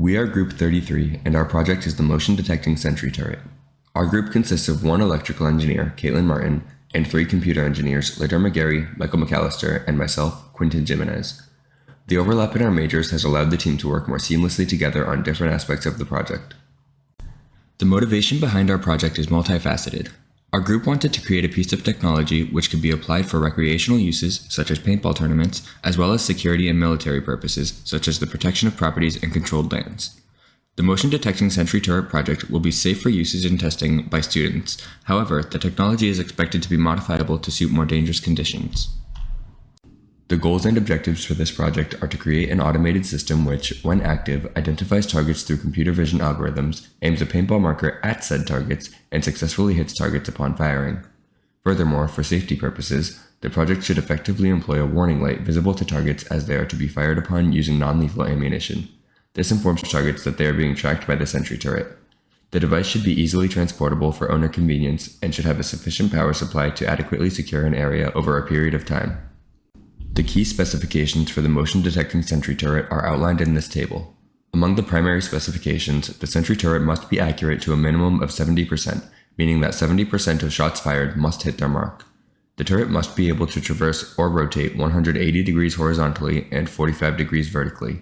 We are Group 33, and our project is the motion detecting sentry turret. Our group consists of one electrical engineer, Caitlin Martin, and three computer engineers, Ladurma Gary, Michael McAllister, and myself, Quinton Jimenez. The overlap in our majors has allowed the team to work more seamlessly together on different aspects of the project. The motivation behind our project is multifaceted. Our group wanted to create a piece of technology which could be applied for recreational uses, such as paintball tournaments, as well as security and military purposes, such as the protection of properties and controlled lands. The motion detecting sentry turret project will be safe for usage and testing by students. However, the technology is expected to be modifiable to suit more dangerous conditions. The goals and objectives for this project are to create an automated system which, when active, identifies targets through computer vision algorithms, aims a paintball marker at said targets, and successfully hits targets upon firing. Furthermore, for safety purposes, the project should effectively employ a warning light visible to targets as they are to be fired upon using non-lethal ammunition. This informs targets that they are being tracked by the sentry turret. The device should be easily transportable for owner convenience and should have a sufficient power supply to adequately secure an area over a period of time. The key specifications for the motion detecting sentry turret are outlined in this table. Among the primary specifications, the sentry turret must be accurate to a minimum of 70%, meaning that 70% of shots fired must hit their mark. The turret must be able to traverse or rotate 180 degrees horizontally and 45 degrees vertically.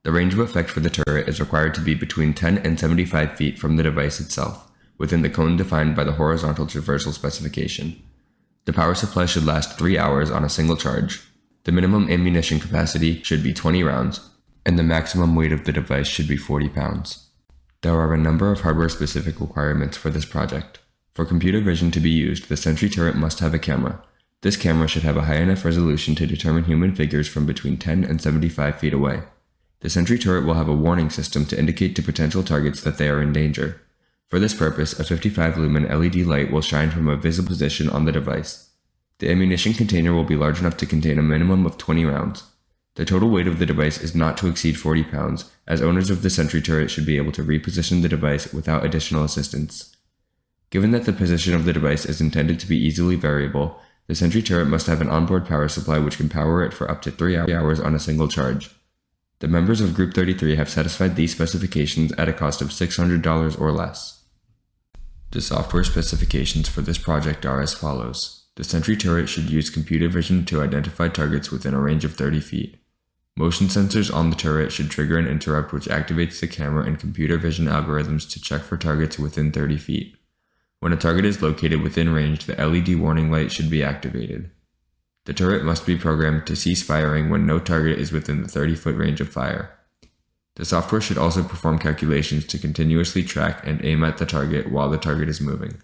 The range of effect for the turret is required to be between 10 and 75 feet from the device itself, within the cone defined by the horizontal traversal specification. The power supply should last 3 hours on a single charge. The minimum ammunition capacity should be 20 rounds, and the maximum weight of the device should be 40 pounds. There are a number of hardware-specific requirements for this project. For computer vision to be used, the sentry turret must have a camera. This camera should have a high enough resolution to determine human figures from between 10 and 75 feet away. The sentry turret will have a warning system to indicate to potential targets that they are in danger. For this purpose, a 55-lumen LED light will shine from a visible position on the device. The ammunition container will be large enough to contain a minimum of 20 rounds. The total weight of the device is not to exceed 40 pounds, as owners of the sentry turret should be able to reposition the device without additional assistance. Given that the position of the device is intended to be easily variable, the sentry turret must have an onboard power supply which can power it for up to 3 hours on a single charge. The members of Group 33 have satisfied these specifications at a cost of $600 or less. The software specifications for this project are as follows. The sentry turret should use computer vision to identify targets within a range of 30 feet. Motion sensors on the turret should trigger an interrupt which activates the camera and computer vision algorithms to check for targets within 30 feet. When a target is located within range, the LED warning light should be activated. The turret must be programmed to cease firing when no target is within the 30-foot range of fire. The software should also perform calculations to continuously track and aim at the target while the target is moving.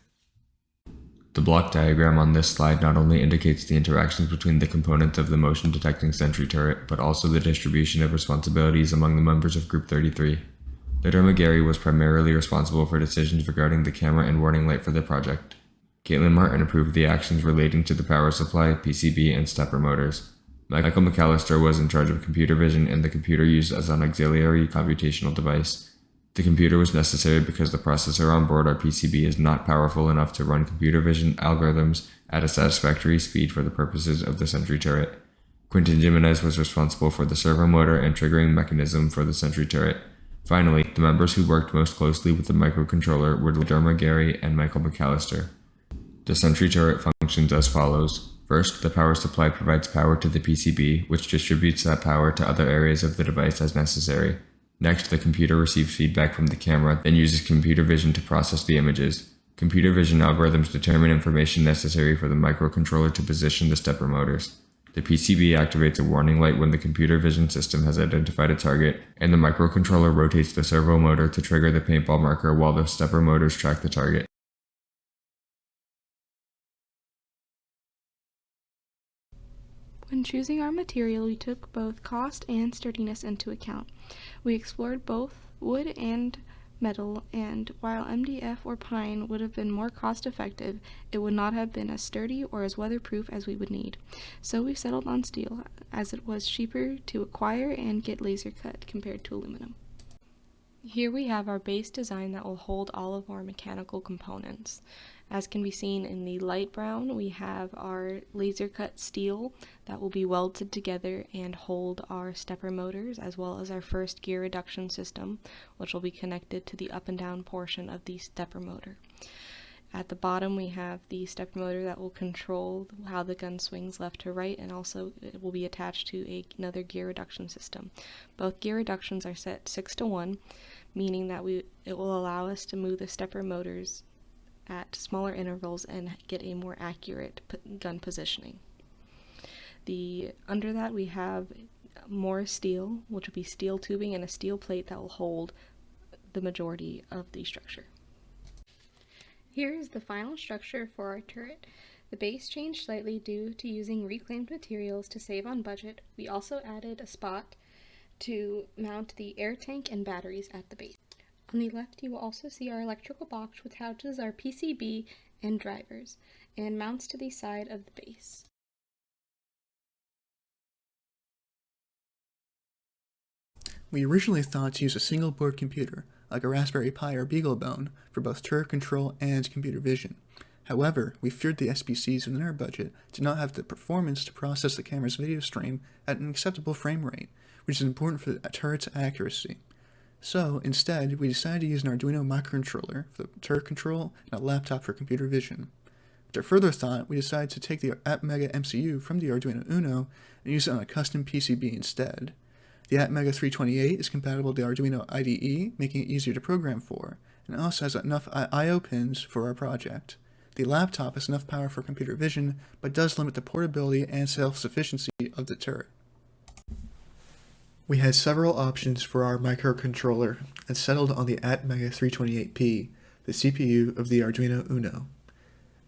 The block diagram on this slide not only indicates the interactions between the components of the motion detecting sentry turret, but also the distribution of responsibilities among the members of Group 33. Ladurma Gary was primarily responsible for decisions regarding the camera and warning light for the project. Caitlin Martin approved the actions relating to the power supply, PCB, and stepper motors. Michael McAllister was in charge of computer vision and the computer used as an auxiliary computational device. The computer was necessary because the processor on board our PCB is not powerful enough to run computer vision algorithms at a satisfactory speed for the purposes of the sentry turret. Quinton Jimenez was responsible for the servo motor and triggering mechanism for the sentry turret. Finally, the members who worked most closely with the microcontroller were Ladurma Gary and Michael McAllister. The sentry turret functions as follows. First, the power supply provides power to the PCB, which distributes that power to other areas of the device as necessary. Next, the computer receives feedback from the camera, then uses computer vision to process the images. Computer vision algorithms determine information necessary for the microcontroller to position the stepper motors. The PCB activates a warning light when the computer vision system has identified a target, and the microcontroller rotates the servo motor to trigger the paintball marker while the stepper motors track the target. When choosing our material, we took both cost and sturdiness into account. We explored both wood and metal, and while MDF or pine would have been more cost-effective, it would not have been as sturdy or as weatherproof as we would need. So we settled on steel, as it was cheaper to acquire and get laser cut compared to aluminum. Here we have our base design that will hold all of our mechanical components. As can be seen in the light brown, we have our laser cut steel that will be welded together and hold our stepper motors, as well as our first gear reduction system, which will be connected to the up and down portion of the stepper motor. At the bottom we have the stepper motor that will control how the gun swings left to right, and also it will be attached to another gear reduction system. Both gear reductions are set 6-to-1, meaning that it will allow us to move the stepper motors at smaller intervals and get a more accurate gun positioning. Under that we have more steel, which will be steel tubing and a steel plate that will hold the majority of the structure. Here is the final structure for our turret. The base changed slightly due to using reclaimed materials to save on budget. We also added a spot to mount the air tank and batteries at the base. On the left you will also see our electrical box, which houses our PCB and drivers, and mounts to the side of the base. We originally thought to use a single board computer, like a Raspberry Pi or BeagleBone, for both turret control and computer vision. However, we feared the SBCs within our budget did not have the performance to process the camera's video stream at an acceptable frame rate, which is important for the turret's accuracy. So, instead, we decided to use an Arduino microcontroller for the turret control and a laptop for computer vision. After further thought, we decided to take the Atmega MCU from the Arduino Uno and use it on a custom PCB instead. The Atmega 328 is compatible with the Arduino IDE, making it easier to program for, and also has enough I/O pins for our project. The laptop has enough power for computer vision, but does limit the portability and self-sufficiency of the turret. We had several options for our microcontroller and settled on the Atmega 328P, the CPU of the Arduino Uno.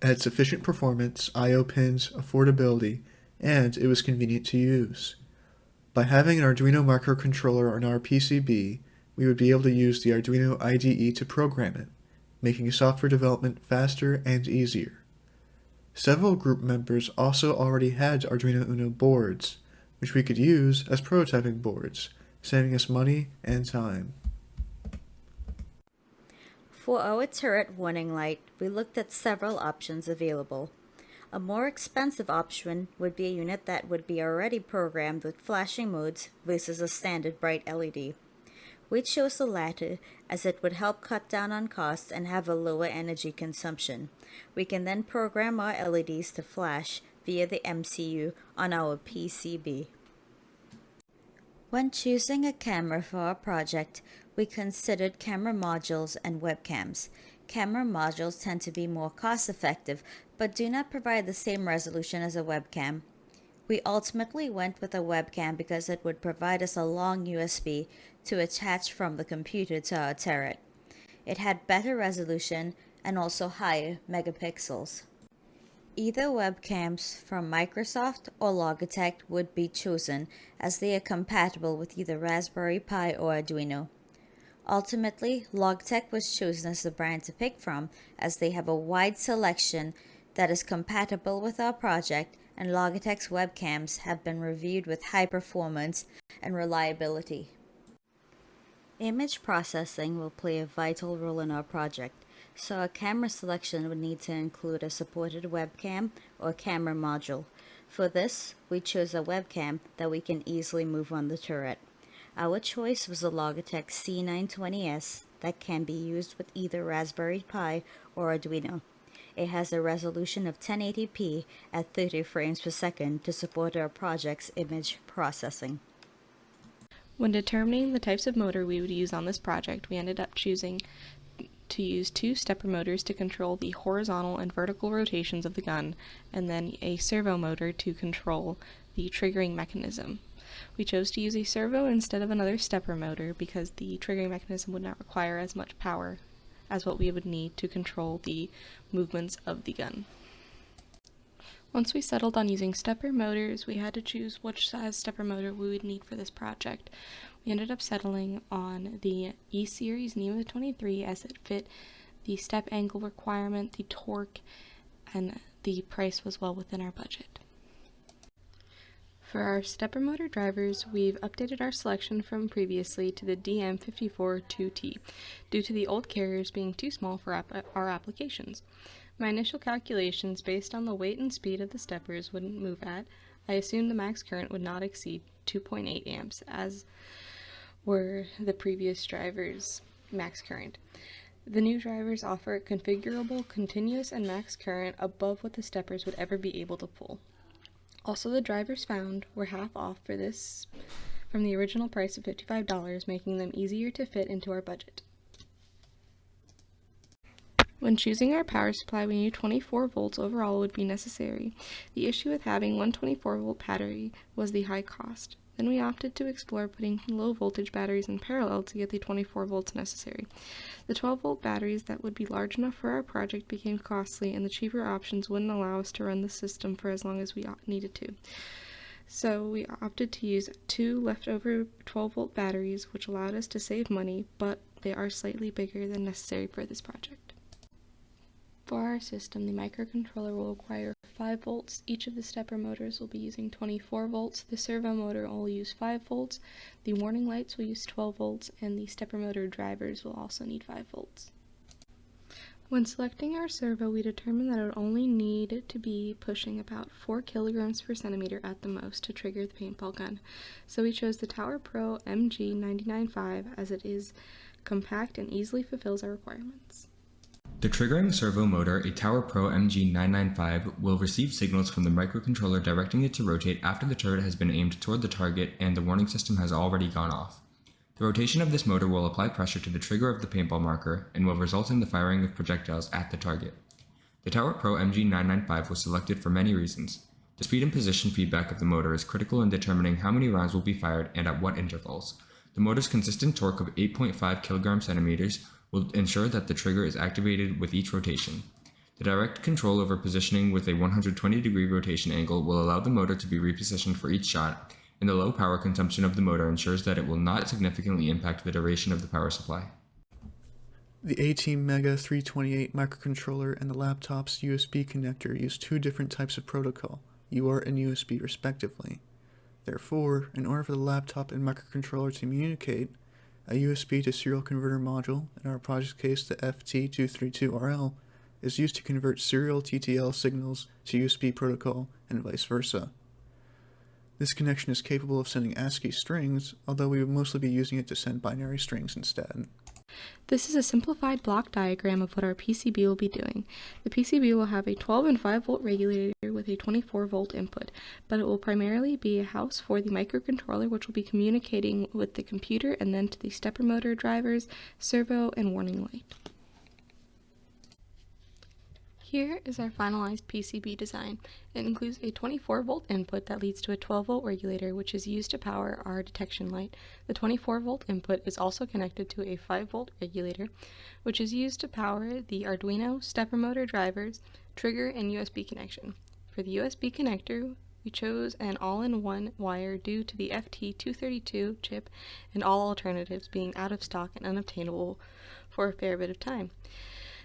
It had sufficient performance, I/O pins, affordability, and it was convenient to use. By having an Arduino microcontroller on our PCB, we would be able to use the Arduino IDE to program it, making software development faster and easier. Several group members also already had Arduino Uno boards, which we could use as prototyping boards, saving us money and time. For our turret warning light, we looked at several options available. A more expensive option would be a unit that would be already programmed with flashing modes versus a standard bright LED. We chose the latter as it would help cut down on costs and have a lower energy consumption. We can then program our LEDs to flash via the MCU on our PCB. When choosing a camera for our project, we considered camera modules and webcams. Camera modules tend to be more cost-effective, but do not provide the same resolution as a webcam. We ultimately went with a webcam because it would provide us a long USB to attach from the computer to our turret. It had better resolution and also higher megapixels. Either webcams from Microsoft or Logitech would be chosen, as they are compatible with either Raspberry Pi or Arduino. Ultimately, Logitech was chosen as the brand to pick from, as they have a wide selection that is compatible with our project, and Logitech's webcams have been reviewed with high performance and reliability. Image processing will play a vital role in our project, so our camera selection would need to include a supported webcam or camera module. For this, we chose a webcam that we can easily move on the turret. Our choice was the Logitech C920S that can be used with either Raspberry Pi or Arduino. It has a resolution of 1080p at 30 frames per second to support our project's image processing. When determining the types of motor we would use on this project, we ended up choosing to use 2 stepper motors to control the horizontal and vertical rotations of the gun, and then a servo motor to control the triggering mechanism. We chose to use a servo instead of another stepper motor because the triggering mechanism would not require as much power as what we would need to control the movements of the gun. Once we settled on using stepper motors, we had to choose which size stepper motor we would need for this project. We ended up settling on the E-Series NEMA 23 as it fit the step angle requirement, the torque, and the price was well within our budget. For our stepper motor drivers, we've updated our selection from previously to the DM542T due to the old carriers being too small for our applications. My initial calculations based on the weight and speed of the steppers wouldn't move at, I assumed the max current would not exceed 2.8 amps, as were the previous drivers' max current. The new drivers offer configurable continuous and max current above what the steppers would ever be able to pull. Also, the drivers found were half off for this from the original price of $55, making them easier to fit into our budget. When choosing our power supply, we knew 24 volts overall would be necessary. The issue with having one 24-volt battery was the high cost. Then we opted to explore putting low-voltage batteries in parallel to get the 24 volts necessary. The 12-volt batteries that would be large enough for our project became costly, and the cheaper options wouldn't allow us to run the system for as long as we needed to. So we opted to use 2 leftover 12-volt batteries, which allowed us to save money, but they are slightly bigger than necessary for this project. For our system, the microcontroller will require 5 volts. Each of the stepper motors will be using 24 volts. The servo motor will use 5 volts. The warning lights will use 12 volts, and the stepper motor drivers will also need 5 volts. When selecting our servo, we determined that it would only need to be pushing about 4 kilograms per centimeter at the most to trigger the paintball gun. So we chose the Tower Pro MG995 as it is compact and easily fulfills our requirements. The triggering servo motor, a Tower Pro MG995, will receive signals from the microcontroller directing it to rotate after the turret has been aimed toward the target and the warning system has already gone off. The rotation of this motor will apply pressure to the trigger of the paintball marker and will result in the firing of projectiles at the target. The Tower Pro MG995 was selected for many reasons. The speed and position feedback of the motor is critical in determining how many rounds will be fired and at what intervals. The motor's consistent torque of 8.5 kg/cm will ensure that the trigger is activated with each rotation. The direct control over positioning with a 120-degree rotation angle will allow the motor to be repositioned for each shot, and the low power consumption of the motor ensures that it will not significantly impact the duration of the power supply. The 18 Mega 328 microcontroller and the laptop's USB connector use 2 different types of protocol, UART and USB respectively. Therefore, in order for the laptop and microcontroller to communicate, a USB to serial converter module, in our project case the FT232RL, is used to convert serial TTL signals to USB protocol and vice versa. This connection is capable of sending ASCII strings, although we would mostly be using it to send binary strings instead. This is a simplified block diagram of what our PCB will be doing. The PCB will have a 12 and 5 volt regulator with a 24 volt input, but it will primarily be a house for the microcontroller, which will be communicating with the computer and then to the stepper motor drivers, servo, and warning light. Here is our finalized PCB design. It includes a 24 volt input that leads to a 12 volt regulator, which is used to power our detection light. The 24 volt input is also connected to a 5 volt regulator, which is used to power the Arduino stepper motor drivers, trigger, and USB connection. For the USB connector, we chose an all-in-one wire due to the FT232 chip and all alternatives being out of stock and unobtainable for a fair bit of time.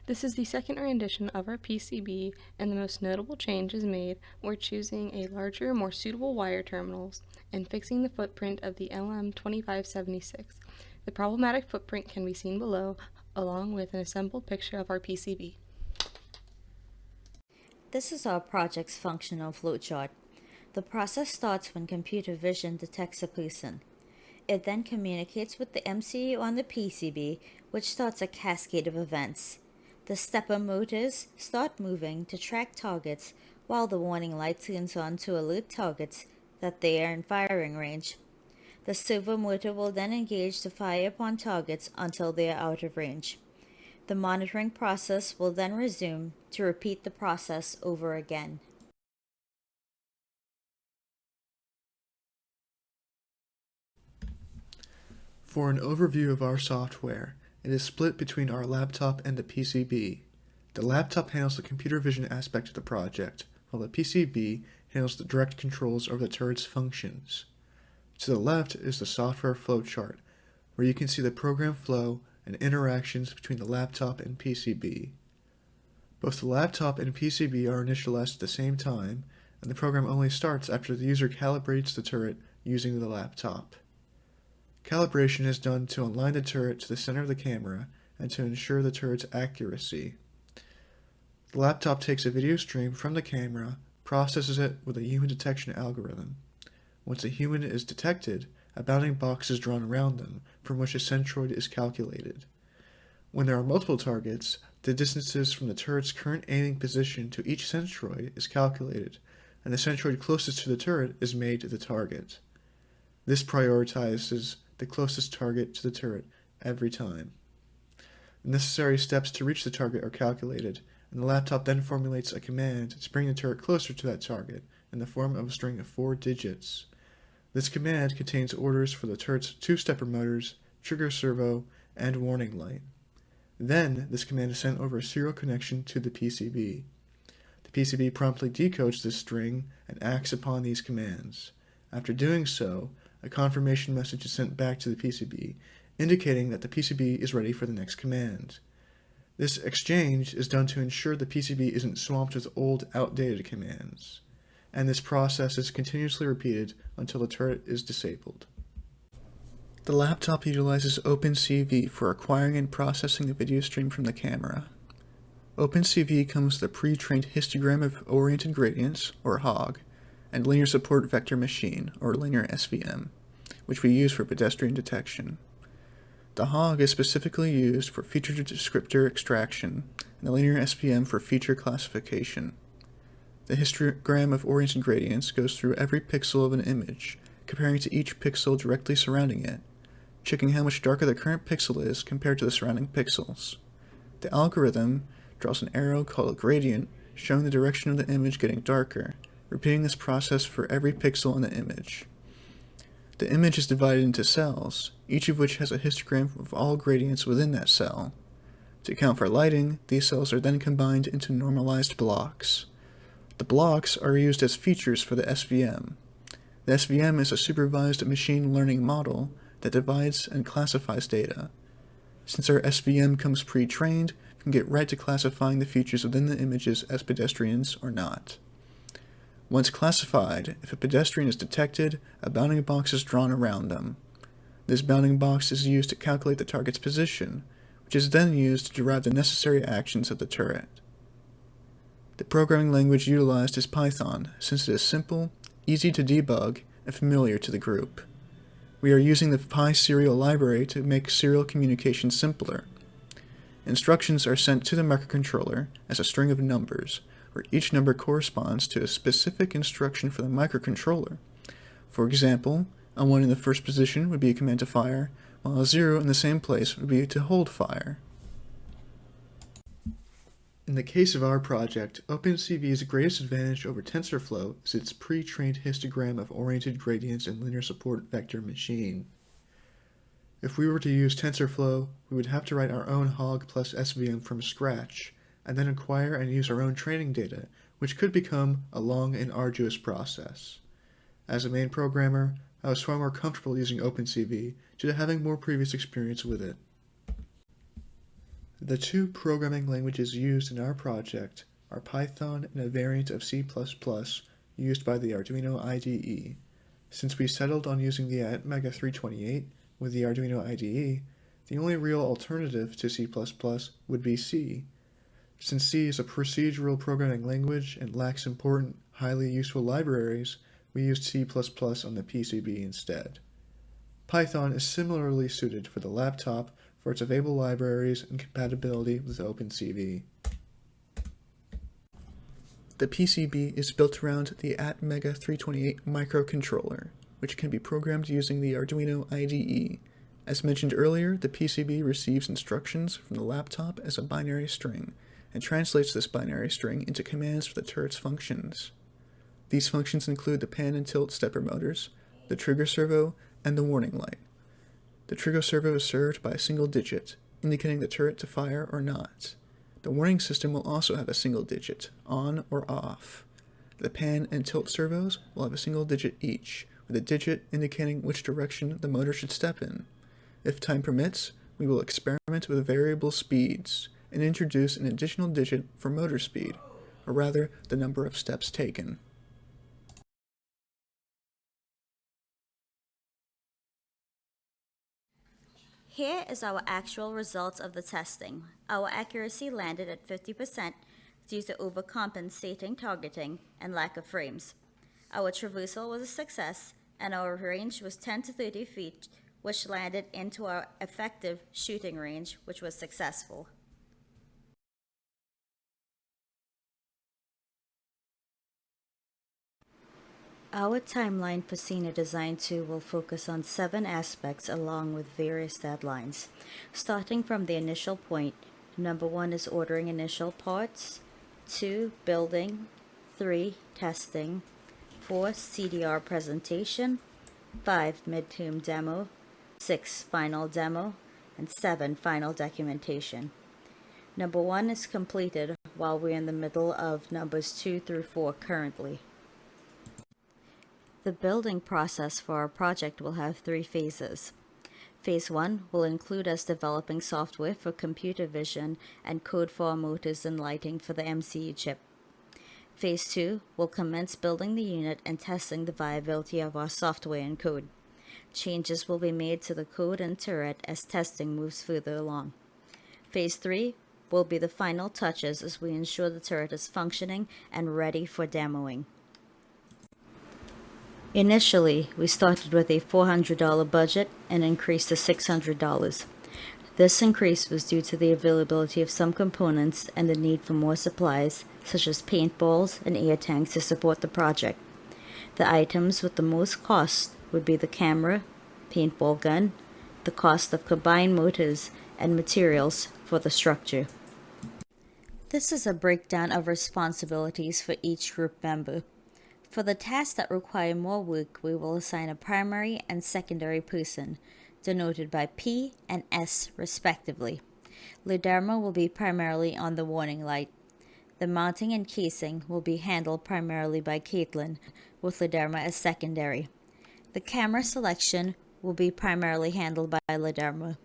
This is the second rendition of our PCB, and the most notable changes made were choosing a larger, more suitable wire terminals and fixing the footprint of the LM2576. The problematic footprint can be seen below, along with an assembled picture of our PCB. This is our project's functional flowchart. The process starts when computer vision detects a person. It then communicates with the MCU on the PCB, which starts a cascade of events. The stepper motors start moving to track targets, while the warning light turns on to alert targets that they are in firing range. The servo motor will then engage to fire upon targets until they are out of range. The monitoring process will then resume to repeat the process over again. For an overview of our software, it is split between our laptop and the PCB. The laptop handles the computer vision aspect of the project, while the PCB handles the direct controls over the turret's functions. To the left is the software flowchart, where you can see the program flow and interactions between the laptop and PCB. Both the laptop and PCB are initialized at the same time, and the program only starts after the user calibrates the turret using the laptop. Calibration is done to align the turret to the center of the camera and to ensure the turret's accuracy. The laptop takes a video stream from the camera, processes it with a human detection algorithm. Once a human is detected, a bounding box is drawn around them, from which a centroid is calculated. When there are multiple targets, the distances from the turret's current aiming position to each centroid is calculated, and the centroid closest to the turret is made the target. This prioritizes the closest target to the turret every time. The necessary steps to reach the target are calculated, and the laptop then formulates a command to bring the turret closer to that target in the form of a string of 4 digits. This command contains orders for the turret's 2-stepper motors, trigger servo, and warning light. Then, this command is sent over a serial connection to the PCB. The PCB promptly decodes this string and acts upon these commands. After doing so, a confirmation message is sent back to the PCB, indicating that the PCB is ready for the next command. This exchange is done to ensure the PCB isn't swamped with old, outdated commands, and this process is continuously repeated until the turret is disabled. The laptop utilizes OpenCV for acquiring and processing the video stream from the camera. OpenCV comes with a pre-trained histogram of oriented gradients, or HOG, and linear support vector machine, or linear SVM, which we use for pedestrian detection. The HOG is specifically used for feature descriptor extraction, and the linear SVM for feature classification. The histogram of oriented gradients goes through every pixel of an image, comparing to each pixel directly surrounding it, checking how much darker the current pixel is compared to the surrounding pixels. The algorithm draws an arrow called a gradient, showing the direction of the image getting darker, repeating this process for every pixel in the image. The image is divided into cells, each of which has a histogram of all gradients within that cell. To account for lighting, these cells are then combined into normalized blocks. The blocks are used as features for the SVM. The SVM is a supervised machine learning model that divides and classifies data. Since our SVM comes pre-trained, we can get right to classifying the features within the images as pedestrians or not. Once classified, if a pedestrian is detected, a bounding box is drawn around them. This bounding box is used to calculate the target's position, which is then used to derive the necessary actions of the turret. The programming language utilized is Python, since it is simple, easy to debug, and familiar to the group. We are using the PySerial library to make serial communication simpler. Instructions are sent to the microcontroller as a string of numbers, where each number corresponds to a specific instruction for the microcontroller. For example, a 1 in the first position would be a command to fire, while a 0 in the same place would be to hold fire. In the case of our project, OpenCV's greatest advantage over TensorFlow is its pre-trained histogram of oriented gradients and linear support vector machine. If we were to use TensorFlow, we would have to write our own HOG plus SVM from scratch, and then acquire and use our own training data, which could become a long and arduous process. As a main programmer, I was far more comfortable using OpenCV due to having more previous experience with it. The 2 programming languages used in our project are Python and a variant of C++ used by the Arduino IDE. Since we settled on using the Atmega 328 with the Arduino IDE, the only real alternative to C++ would be C. Since C is a procedural programming language and lacks important, highly useful libraries, we used C++ on the PCB instead. Python is similarly suited for the laptop for its available libraries and compatibility with OpenCV. The PCB is built around the Atmega 328 microcontroller, which can be programmed using the Arduino IDE. As mentioned earlier, the PCB receives instructions from the laptop as a binary string, and translates this binary string into commands for the turret's functions. These functions include the pan and tilt stepper motors, the trigger servo, and the warning light. The trigger servo is served by a single digit, indicating the turret to fire or not. The warning system will also have a single digit, on or off. The pan and tilt servos will have a single digit each, with a digit indicating which direction the motor should step in. If time permits, we will experiment with variable speeds, and introduce an additional digit for motor speed, or rather, the number of steps taken. Here is our actual results of the testing. Our accuracy landed at 50% due to overcompensating targeting and lack of frames. Our traversal was a success, and our range was 10 to 30 feet, which landed into our effective shooting range, which was successful. Our timeline for Senior Design 2 will focus on 7 aspects along with various deadlines. Starting from the initial point, number 1 is ordering initial parts, 2 building, 3 testing, 4 CDR presentation, 5 midterm demo, 6 final demo, and 7 final documentation. Number 1 is completed while we're in the middle of numbers 2 through 4 currently. The building process for our project will have 3 phases. Phase 1 will include us developing software for computer vision and code for our motors and lighting for the MCU chip. Phase 2 will commence building the unit and testing the viability of our software and code. Changes will be made to the code and turret as testing moves further along. Phase 3 will be the final touches as we ensure the turret is functioning and ready for demoing. Initially, we started with a $400 budget and increased to $600. This increase was due to the availability of some components and the need for more supplies, such as paintballs and air tanks to support the project. The items with the most cost would be the camera, paintball gun, the cost of combined motors, and materials for the structure. This is a breakdown of responsibilities for each group member. For the tasks that require more work, we will assign a primary and secondary person, denoted by P and S respectively. Liderma will be primarily on the warning light. The mounting and casing will be handled primarily by Caitlin, with Liderma as secondary. The camera selection will be primarily handled by Liderma.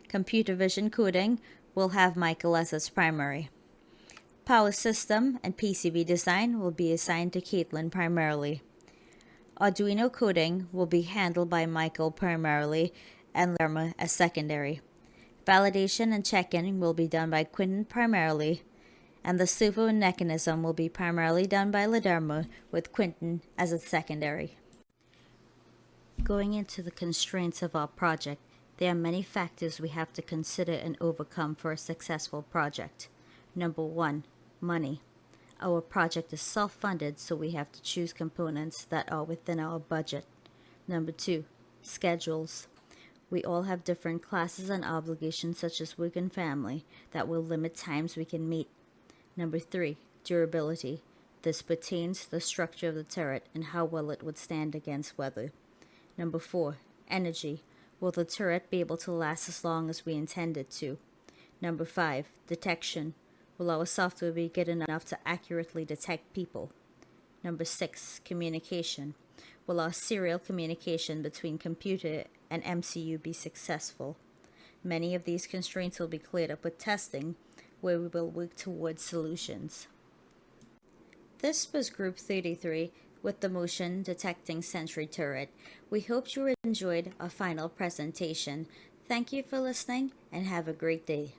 Computer vision coding will have Michael as its primary. Power system and PCB design will be assigned to Caitlin primarily. Arduino coding will be handled by Michael primarily and Lerma as secondary. Validation and check-in will be done by Quentin primarily, and the servo mechanism will be primarily done by Liderma with Quentin as its secondary. Going into the constraints of our project, there are many factors we have to consider and overcome for a successful project. Number 1. Money. Our project is self-funded, so we have to choose components that are within our budget. Number 2. Schedules. We all have different classes and obligations such as work and family that will limit times we can meet. Number 3. Durability. This pertains to the structure of the turret and how well it would stand against weather. Number 4. Energy. Will the turret be able to last as long as we intend it to? Number 5. Detection. Will our software be good enough to accurately detect people? Number 6. Communication. Will our serial communication between computer and MCU be successful? Many of these constraints will be cleared up with testing, where we will work towards solutions. This was Group 33 with the motion detecting sentry turret. We hope you enjoyed our final presentation. Thank you for listening and have a great day.